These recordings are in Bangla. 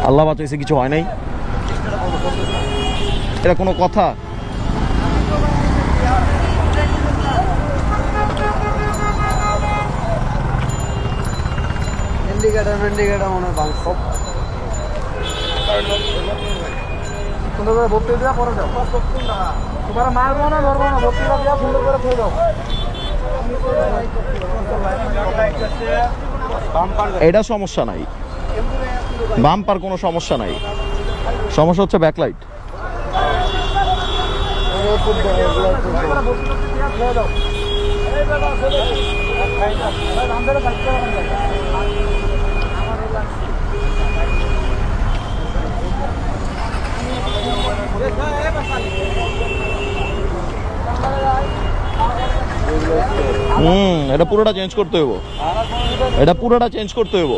আল্লাহ বাঁচাইছে, কিছু হয় নাই। এটা কোনো কথা? এটা সমস্যা নাই, বাম্পার কোনো সমস্যা নাই, সমস্যা হচ্ছে ব্যাকলাইট। এটা পুরোটা চেঞ্জ করতে হইব, এটা পুরোটা চেঞ্জ করতে হইব।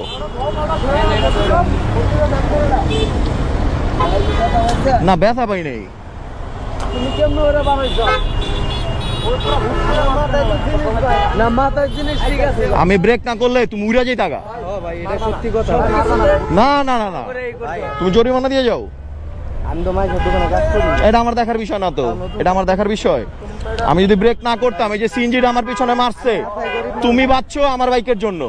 না ব্যথা পাই নাই। আমি ব্রেক না করলে তুমি উড়া যাই টাকা। না না না না, তুমি জরিমানা দিয়ে যাও। এটা আমার দেখার বিষয় না তো, এটা আমার দেখার বিষয়। আমি যদি ব্রেক না করতাম, এই যে সিএনজিটা আমার পিছনে মারছে, তুমি বাঁচছো আমার বাইকের জন্য।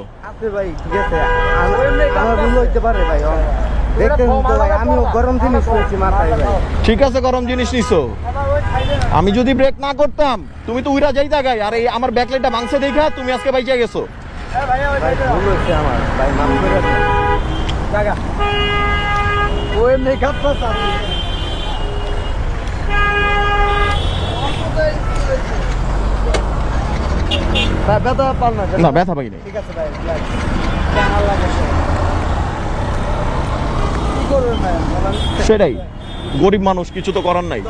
ঠিক আছে, গরম জিনিস নিছো। আমি যদি ব্রেক না করতাম, তুমি তো উইরা যাই জায়গায়, আর এই আমার ব্যাকলাইটটা ভাঙছে দেখা তুমি আজকে বাইচে গেছো। না ব্যথা পাই নাই। সেটাই, গরিব মানুষ, কিছু তো করার নাই।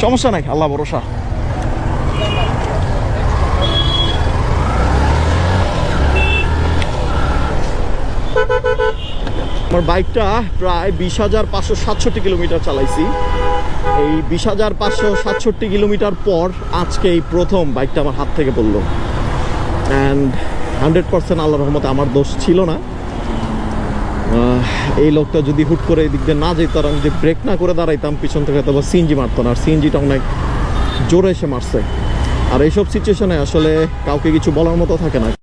সমস্যা নাই, আল্লাহ ভরসা। আমার বাইকটা প্রায় 20,567 কিলোমিটার চালাইছি। এই 20,567 কিলোমিটার পর আজকে এই প্রথম বাইকটা আমার হাত থেকে পড়লো। অ্যান্ড 100% আল্লাহর রহমতে আমার দোষ ছিল না। এই লোকটা যদি হুট করে এই দিক দিয়ে না যেত, আর আমি যদি ব্রেক না করে দাঁড়াইতাম, পিছন থেকে তবে সিএনজি মারতো না। আর সিএনজিটা অনেক জোরে এসে মারছে। আর এইসব সিচুয়েশনে আসলে কাউকে কিছু বলার মতো থাকে না।